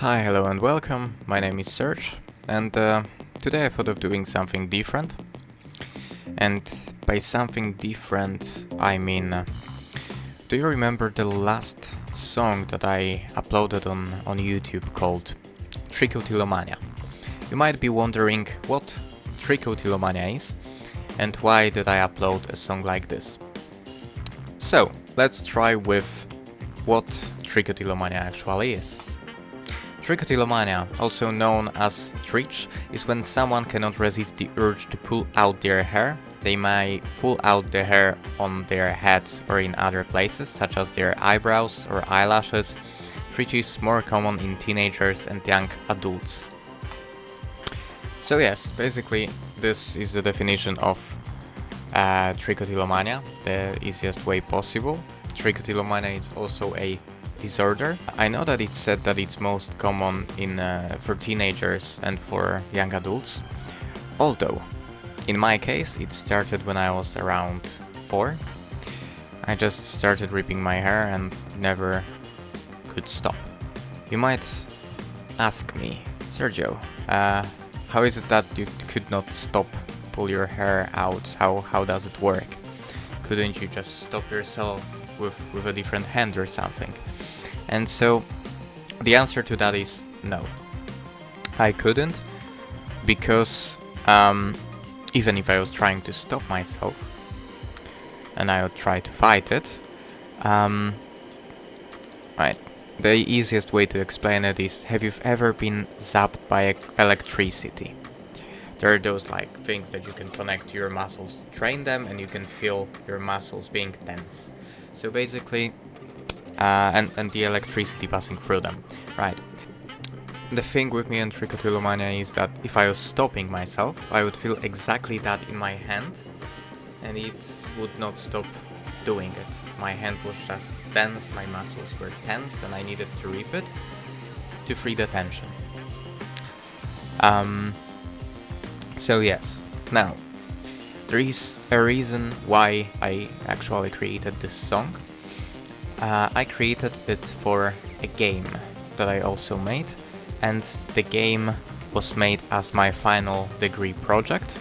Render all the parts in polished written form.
Hi, hello and welcome. My name is Serge, and today I thought of doing something different. And by something different, I mean, do you remember the last song that I uploaded on YouTube called Trichotillomania? You might be wondering what Trichotillomania is and why did I upload a song like this. So, let's try with what Trichotillomania actually is. Trichotillomania, also known as trich, is when someone cannot resist the urge to pull out their hair. They may pull out the hair on their heads or in other places, such as their eyebrows or eyelashes. Trich is more common in teenagers and young adults. So yes, basically this is the definition of trichotillomania, the easiest way possible. Trichotillomania is also a disorder. I know that it's said that it's most common for teenagers and for young adults, although in my case it started when I was around 4. I just started ripping my hair and never could stop. You might ask me, Sergio, how is it that you could not pull your hair out? How does it work? Couldn't you just stop yourself with a different hand or something? And so the answer to that is no. I couldn't, because even if I was trying to stop myself and I would try to fight it, right, the easiest way to explain it is, have you ever been zapped by electricity? There are those like things that you can connect to your muscles to train them, and you can feel your muscles being tense. So basically, and the electricity passing through them, right? The thing with me and trichotillomania is that if I was stopping myself, I would feel exactly that in my hand, and it would not stop doing it. My hand was just tense, my muscles were tense, and I needed to rip it to free the tension. So yes, now there is a reason why I actually created this song. I created it for a game that I also made, and the game was made as my final degree project,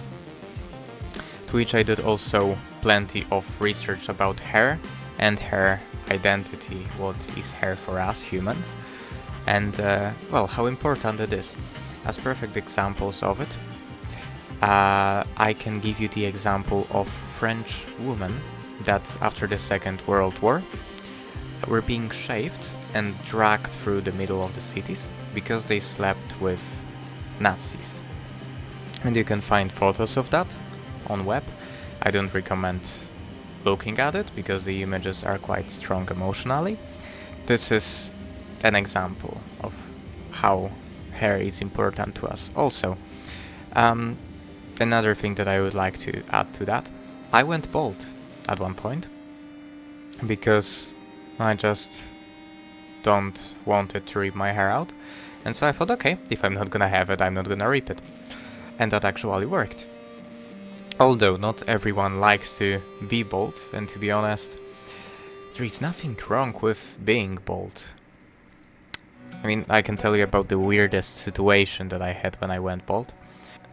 to which I did also plenty of research about hair and hair identity, what is hair for us humans, and well, how important it is. As perfect examples of it, I can give you the example of French women that after the Second World War were being shaved and dragged through the middle of the cities because they slept with Nazis. And you can find photos of that on web. I don't recommend looking at it because the images are quite strong emotionally. This is an example of how hair is important to us. Also, another thing that I would like to add to that, I went bald at one point because I just don't want it to rip my hair out, and so I thought, okay, if I'm not gonna have it, I'm not gonna rip it. And that actually worked. Although not everyone likes to be bald, and to be honest, there is nothing wrong with being bald. I mean, I can tell you about the weirdest situation that I had when I went bald.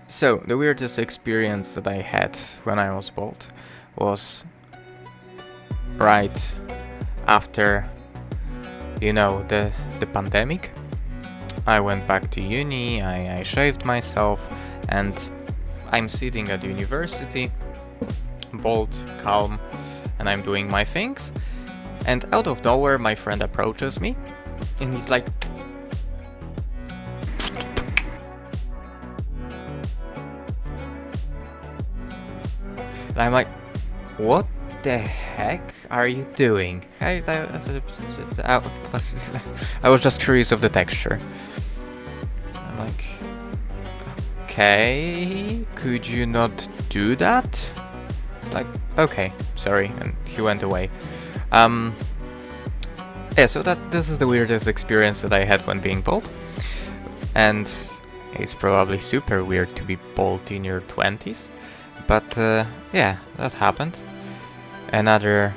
So, the weirdest experience that I had when I was bald was right after, you know, the pandemic. I went back to uni, I shaved myself, and I'm sitting at university, bald, calm, and I'm doing my things, and out of nowhere my friend approaches me, and he's like, and I'm like, what the heck are you doing? I was just curious of the texture. I'm like, okay, could you not do that? It's like, okay, sorry, and he went away. Yeah, so this is the weirdest experience that I had when being bald, and it's probably super weird to be bald in your 20s, but yeah, that happened. Another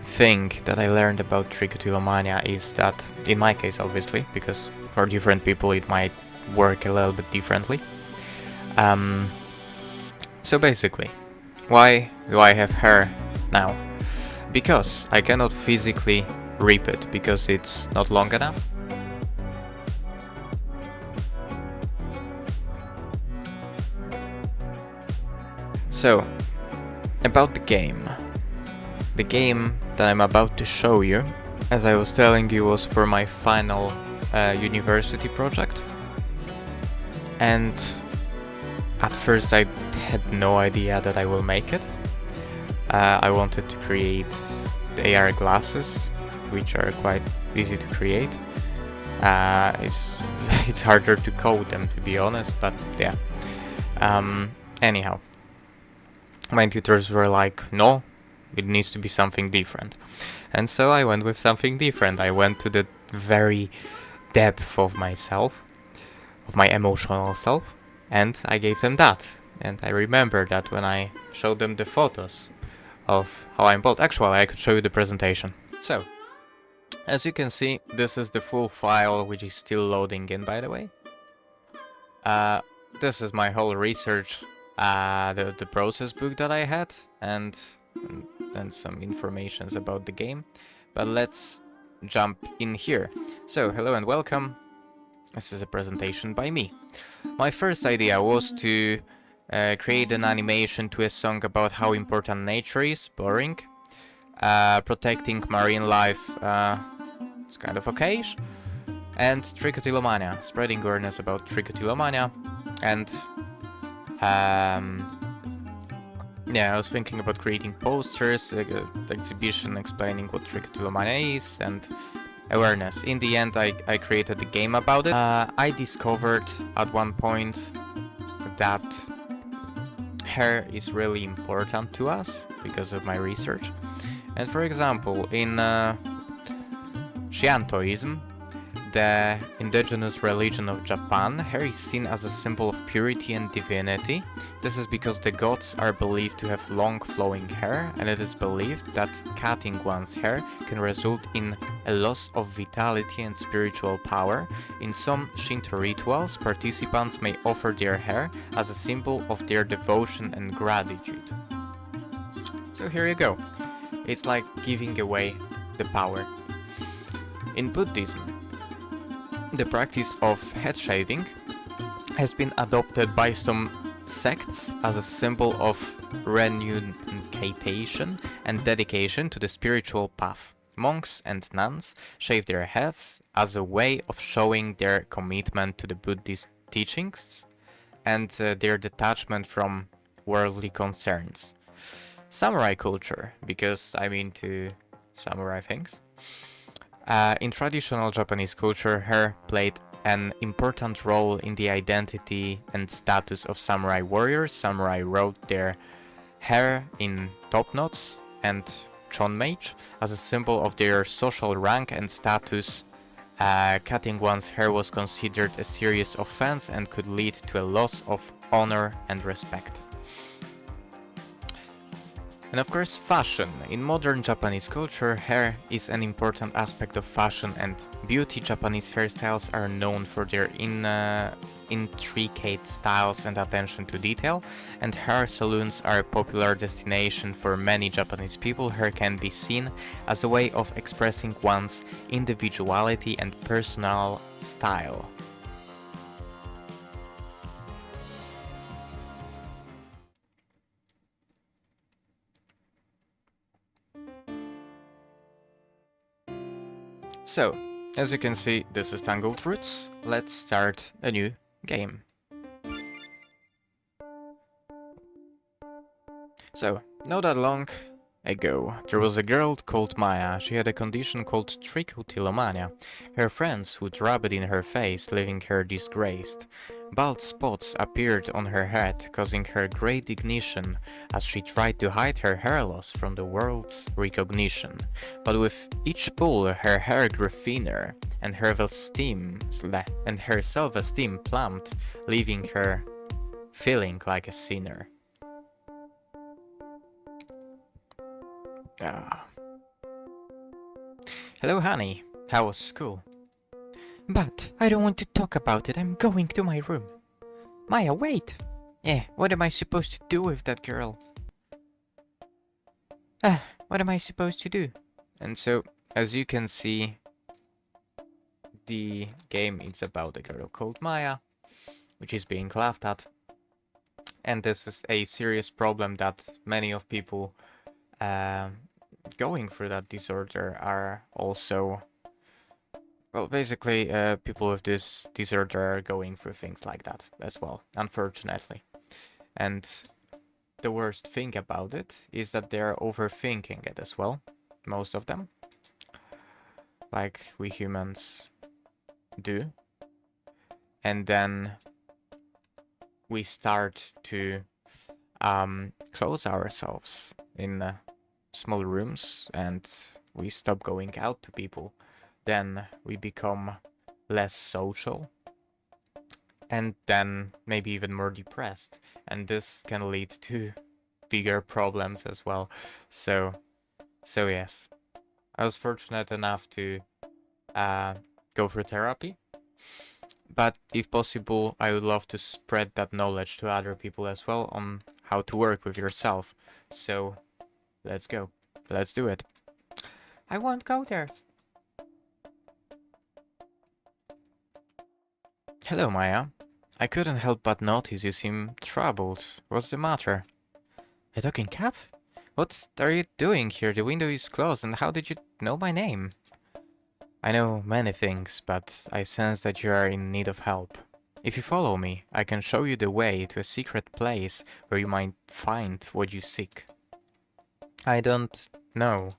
thing that I learned about trichotillomania is that, in my case obviously, because for different people it might work a little bit differently. So basically, why do I have hair now? Because I cannot physically rip it, because it's not long enough. So, about the game. The game that I'm about to show you, as I was telling you, was for my final university project. And at first I had no idea that I will make it. I wanted to create the AR glasses, which are quite easy to create. It's harder to code them, to be honest, but yeah. Anyhow, my tutors were like, no, it needs to be something different. And so I went with something different. I went to the very depth of myself, of my emotional self, and I gave them that. And I remember that when I showed them the photos of how I'm built. Actually, I could show you the presentation. So, as you can see, this is the full file, which is still loading in, by the way. This is my whole research, the process book that I had, and some informations about the game. But let's jump in here. So, hello and welcome. This is a presentation by me. My first idea was to create an animation to a song about how important nature is, boring. Protecting marine life, it's kind of okay. And Trichotillomania, spreading awareness about Trichotillomania. And yeah, I was thinking about creating posters, exhibition explaining what Trichotillomania is, and awareness. In the end, I created a game about it. I discovered at one point that hair is really important to us because of my research. And for example, in Shintoism, the indigenous religion of Japan, hair is seen as a symbol of purity and divinity. This is because the gods are believed to have long flowing hair, and it is believed that cutting one's hair can result in a loss of vitality and spiritual power. In some Shinto rituals, participants may offer their hair as a symbol of their devotion and gratitude. So here you go. It's like giving away the power. In Buddhism, the practice of head shaving has been adopted by some sects as a symbol of renunciation and dedication to the spiritual path. Monks and nuns shave their heads as a way of showing their commitment to the Buddhist teachings and their detachment from worldly concerns. Samurai culture, because I'm into samurai things. In traditional Japanese culture, hair played an important role in the identity and status of samurai warriors. Samurai wrote their hair in top knots and chonmage as a symbol of their social rank and status. Cutting one's hair was considered a serious offense and could lead to a loss of honor and respect. And of course, fashion. In modern Japanese culture, hair is an important aspect of fashion and beauty. Japanese hairstyles are known for their intricate styles and attention to detail, and hair salons are a popular destination for many Japanese people. Hair can be seen as a way of expressing one's individuality and personal style. So, as you can see, this is Tangled Roots. Let's start a new game. So, not that long ago, there was a girl called Maya. She had a condition called Trichotillomania. Her friends would rub it in her face, leaving her disgraced. Bald spots appeared on her head, causing her great indignation as she tried to hide her hair loss from the world's recognition. But with each pull, her hair grew thinner, and her self-esteem plumped, leaving her feeling like a sinner. Hello, honey. How was school? But I don't want to talk about it. I'm going to my room. Maya, wait! What am I supposed to do with that girl? What am I supposed to do? And so, as you can see, the game is about a girl called Maya, which is being laughed at. And this is a serious problem that many of people going through that disorder are also... Well, basically, people with this disorder are going through things like that as well, unfortunately. And the worst thing about it is that they're overthinking it as well, most of them. Like we humans do. And then we start to close ourselves in small rooms and we stop going out to people. Then we become less social and then maybe even more depressed. And this can lead to bigger problems as well. So yes, I was fortunate enough to go through therapy. But if possible, I would love to spread that knowledge to other people as well on how to work with yourself. So let's go. Let's do it. I won't go there. Hello, Maya. I couldn't help but notice you seem troubled. What's the matter? A talking cat? What are you doing here? The window is closed, and how did you know my name? I know many things, but I sense that you are in need of help. If you follow me, I can show you the way to a secret place where you might find what you seek. I don't know.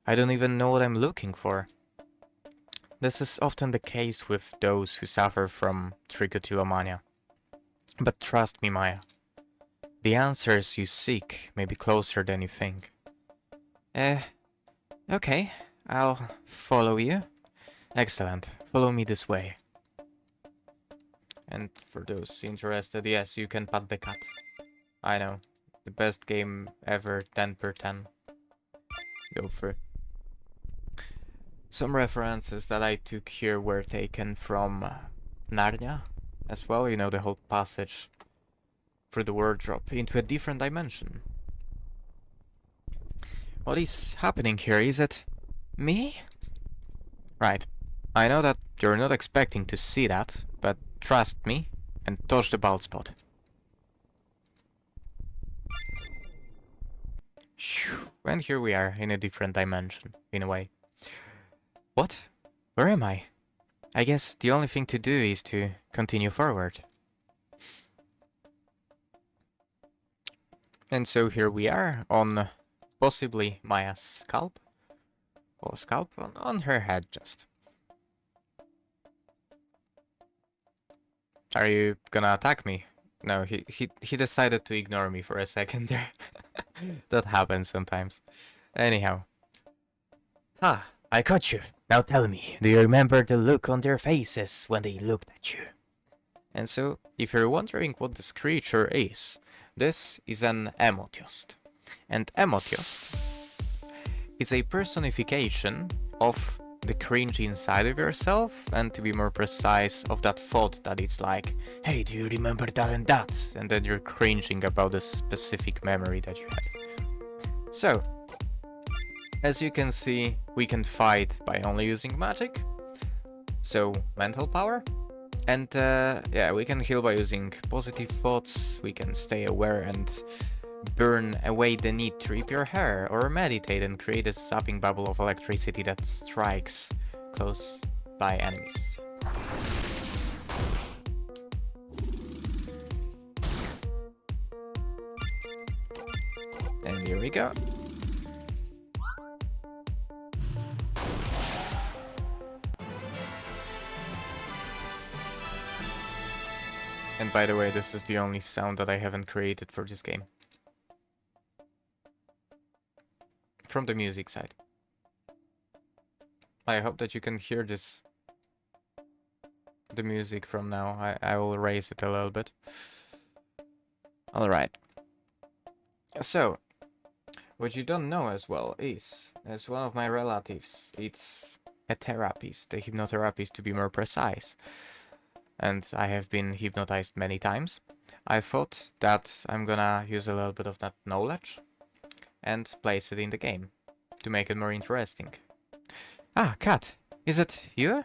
I don't even know what I'm looking for. This is often the case with those who suffer from trichotillomania. But trust me, Maya. The answers you seek may be closer than you think. Okay. I'll follow you. Excellent. Follow me this way. And for those interested, yes, you can pat the cat. I know. The best game ever, 10 per 10. Go for it. Some references that I took here were taken from Narnia as well. You know, the whole passage through the wardrobe into a different dimension. What is happening here? Is it me? Right. I know that you're not expecting to see that, but trust me and touch the bald spot. Phew. And here we are in a different dimension, in a way. What? Where am I? I guess the only thing to do is to continue forward. And so here we are on possibly Maya's scalp. Or scalp on her head just. Are you gonna attack me? No, he decided to ignore me for a second there. That happens sometimes. Anyhow. Ah, I caught you. Now tell me, do you remember the look on their faces when they looked at you? And so, if you're wondering what this creature is, this is an Emotiost. And Emotiost is a personification of the cringe inside of yourself, and to be more precise, of that thought that it's like, hey, do you remember that and that? And then you're cringing about a specific memory that you had. So, as you can see, we can fight by only using magic. So, mental power. And yeah, we can heal by using positive thoughts, we can stay aware and burn away the need to rip your hair, or meditate and create a zapping bubble of electricity that strikes close by enemies. And here we go. And by the way, this is the only sound that I haven't created for this game. From the music side. I hope that you can hear this. The music from now. I will raise it a little bit. Alright. So, what you don't know as well is, as one of my relatives, it's a therapist, a hypnotherapist to be more precise, and I have been hypnotized many times. I thought that I'm gonna use a little bit of that knowledge and place it in the game to make it more interesting. Ah, Kat, is it you?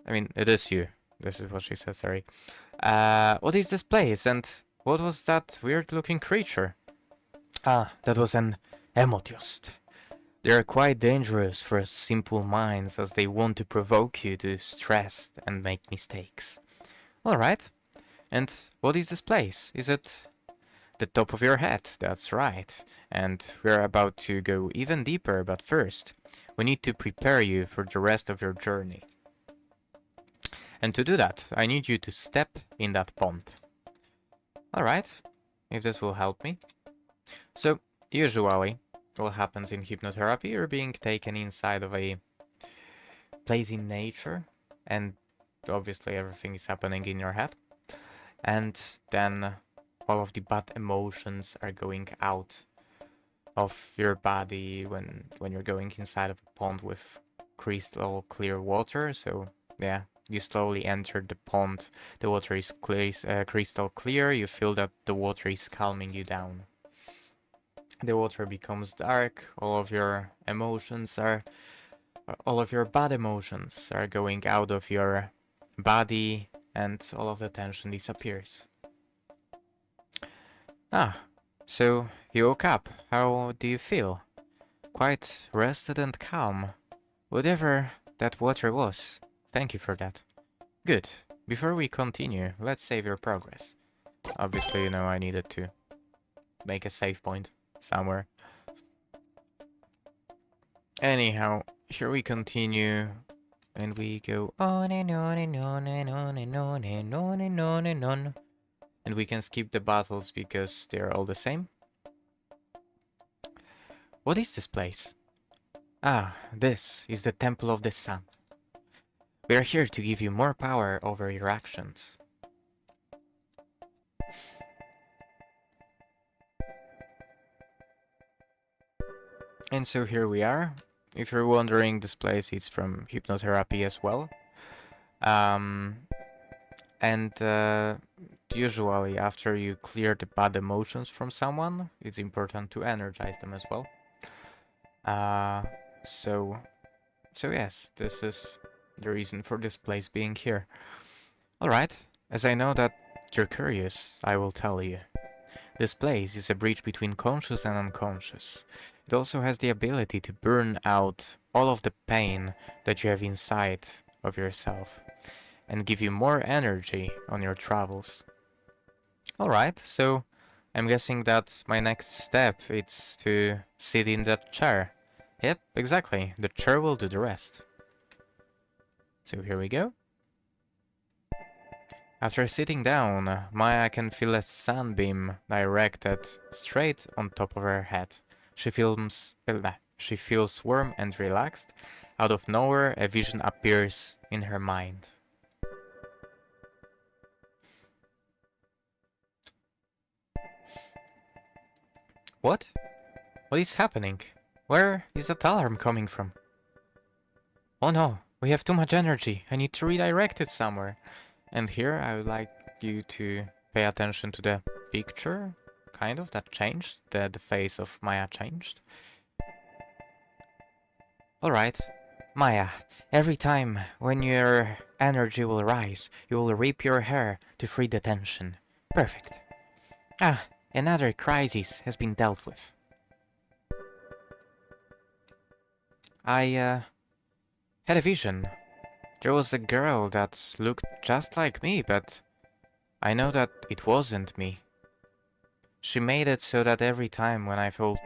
I mean, it is you. This is what she said, sorry. What is this place, and what was that weird-looking creature? Ah, that was an Amethyst. They are quite dangerous for simple minds as they want to provoke you to stress and make mistakes. Alright, and what is this place? Is it the top of your head? That's right. And we're about to go even deeper, but first, we need to prepare you for the rest of your journey. And to do that, I need you to step in that pond. Alright, if this will help me. So, usually, what happens in hypnotherapy, you're being taken inside of a place in nature, and obviously everything is happening in your head. And then all of the bad emotions are going out of your body when you're going inside of a pond with crystal clear water. So yeah, you slowly enter the pond. The water is crystal clear. You feel that the water is calming you down. The water becomes dark. All of your bad emotions are going out of your body, and all of the tension disappears. Ah, so you woke up. How do you feel? Quite rested and calm. Whatever that water was. Thank you for that. Good. Before we continue, let's save your progress. Obviously, you know, I needed to make a save point somewhere. Anyhow, here we continue. And we go on and on and on and on and on and on and on and on. And we can skip the battles because they're all the same. What is this place? Ah, this is the Temple of the Sun. We are here to give you more power over your actions. And so here we are. If you're wondering, this place is from hypnotherapy as well. Usually after you clear the bad emotions from someone, it's important to energize them as well. So yes, this is the reason for this place being here. Alright, as I know that you're curious, I will tell you. This place is a bridge between conscious and unconscious. It also has the ability to burn out all of the pain that you have inside of yourself and give you more energy on your travels. Alright, so I'm guessing that my next step is to sit in that chair. Yep, exactly. The chair will do the rest. So here we go. After sitting down, Maya can feel a sunbeam directed straight on top of her head. She feels warm and relaxed. Out of nowhere, a vision appears in her mind. What? What is happening? Where is that alarm coming from? Oh no, we have too much energy. I need to redirect it somewhere. And here I would like you to pay attention to the picture, kind of, that changed. The face of Maya changed. Alright, Maya, every time when your energy will rise, you will rip your hair to free the tension. Perfect. Ah, another crisis has been dealt with. I had a vision. There was a girl that looked just like me, but I know that it wasn't me. She made it so that every time when I feel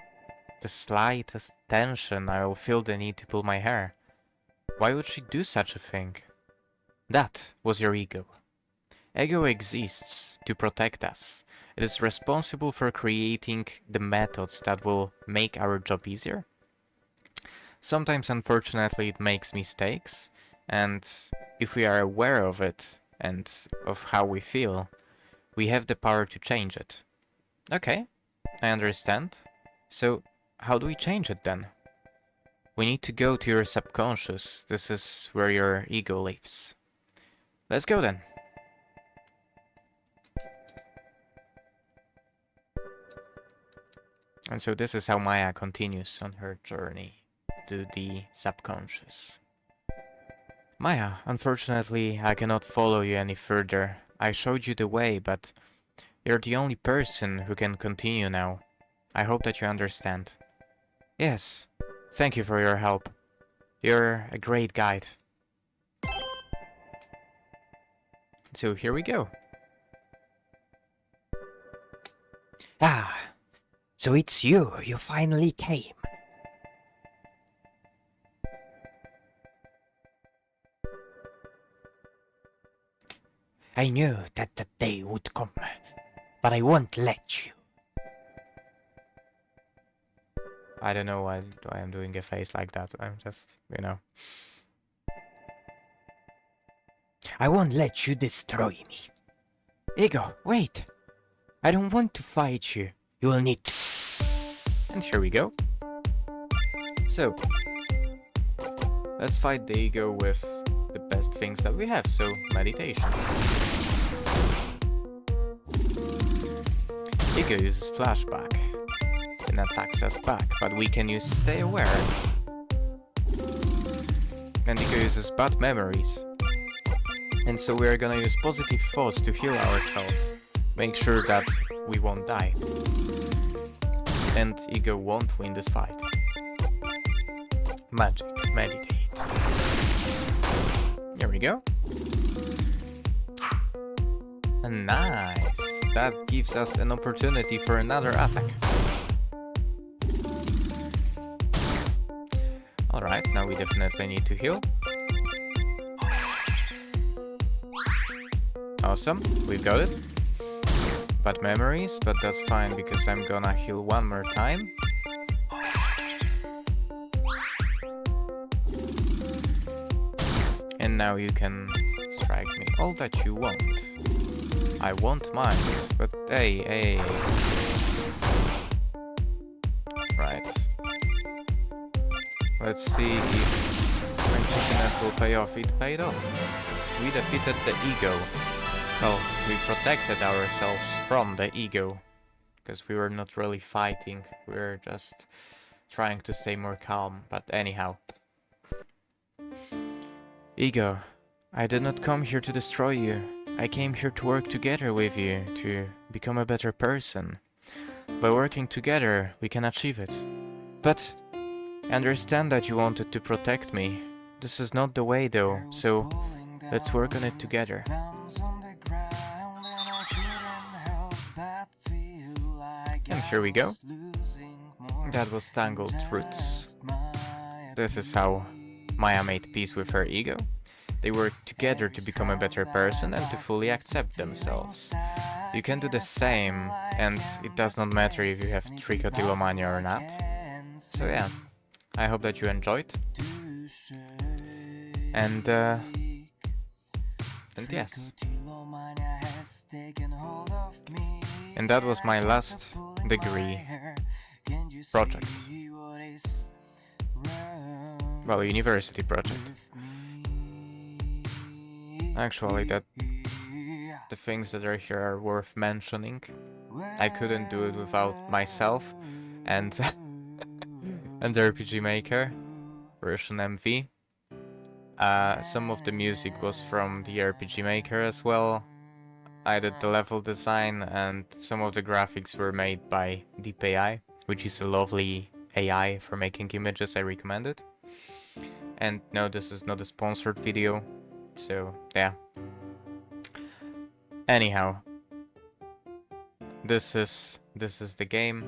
the slightest tension, I will feel the need to pull my hair. Why would she do such a thing? That was your ego. Ego exists to protect us. It is responsible for creating the methods that will make our job easier. Sometimes, unfortunately, it makes mistakes, and if we are aware of it and of how we feel, we have the power to change it. Okay, I understand. So, how do we change it then? We need to go to your subconscious. This is where your ego lives. Let's go then. And so this is how Maya continues on her journey to the subconscious. Maya, unfortunately, I cannot follow you any further. I showed you the way, but you're the only person who can continue now. I hope that you understand. Yes, thank you for your help. You're a great guide. So here we go. Ah, so it's you. You finally came. I knew that the day would come, but I won't let you. I don't know why I'm doing a face like that. I'm just, you know. I won't let you destroy me. Ego, wait! I don't want to fight you. You will need to. And here we go. So, let's fight the ego with the best things that we have, so meditation. Ego uses flashback and attacks us back, but we can use stay aware. And ego uses bad memories. And so we are gonna use positive thoughts to heal ourselves. Make sure that we won't die. And ego won't win this fight. Magic, meditate. Here we go. And nice. That gives us an opportunity for another attack. Alright, now we definitely need to heal. Awesome, we've got it. Bad memories, but that's fine because I'm gonna heal one more time. And now you can strike me all that you want. I want mines, but hey. Right. Let's see if my chickiness will pay off. It paid off. We defeated the ego. Well, we protected ourselves from the ego. Because we were not really fighting. We were just trying to stay more calm. But anyhow. Ego, I did not come here to destroy you. I came here to work together with you, to become a better person. By working together, we can achieve it. But I understand that you wanted to protect me. This is not the way though, so let's work on it together. And here we go. That was Tangled Roots. This is how Maya made peace with her ego. They worked together to become a better person and to fully accept themselves. You can do the same, and it does not matter if you have Trichotillomania or not. So yeah, I hope that you enjoyed. And yes. And that was my last degree project. Well, university project. Actually, the things that are here are worth mentioning. I couldn't do it without myself and and RPG Maker version MV. Some of the music was from the RPG Maker as well. I did the level design and some of the graphics were made by DeepAI, which is a lovely AI for making images. I recommend it. And no, this is not a sponsored video. So, yeah. Anyhow, this is the game,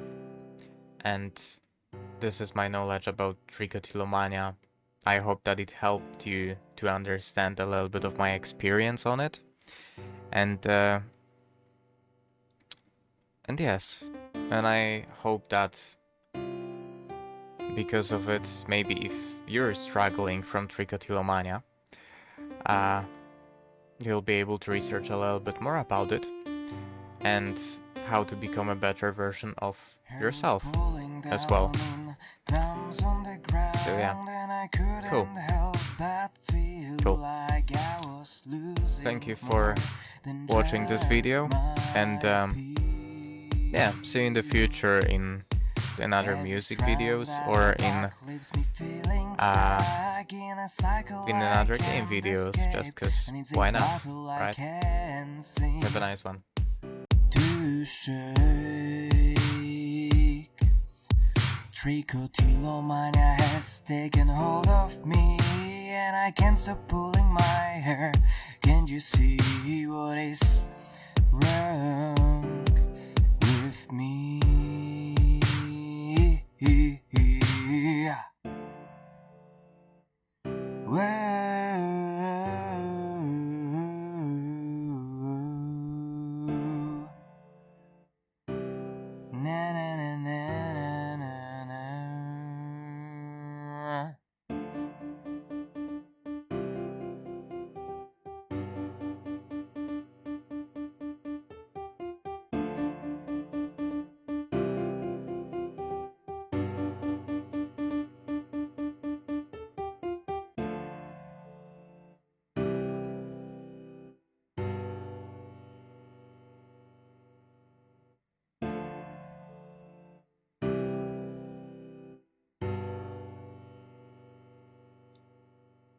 and this is my knowledge about Trichotillomania. I hope that it helped you to understand a little bit of my experience on it, and yes, and I hope that because of it, maybe if you're struggling from Trichotillomania, you'll be able to research a little bit more about it and how to become a better version of yourself as well. So yeah, cool. Cool. Thank you for watching this video, and yeah, see you in the future in another music videos or in another game videos, just cause why not, right? Have a nice one. Trichotillomania has taken hold of me, and I can't stop pulling my hair. Can't you see what is wrong with me?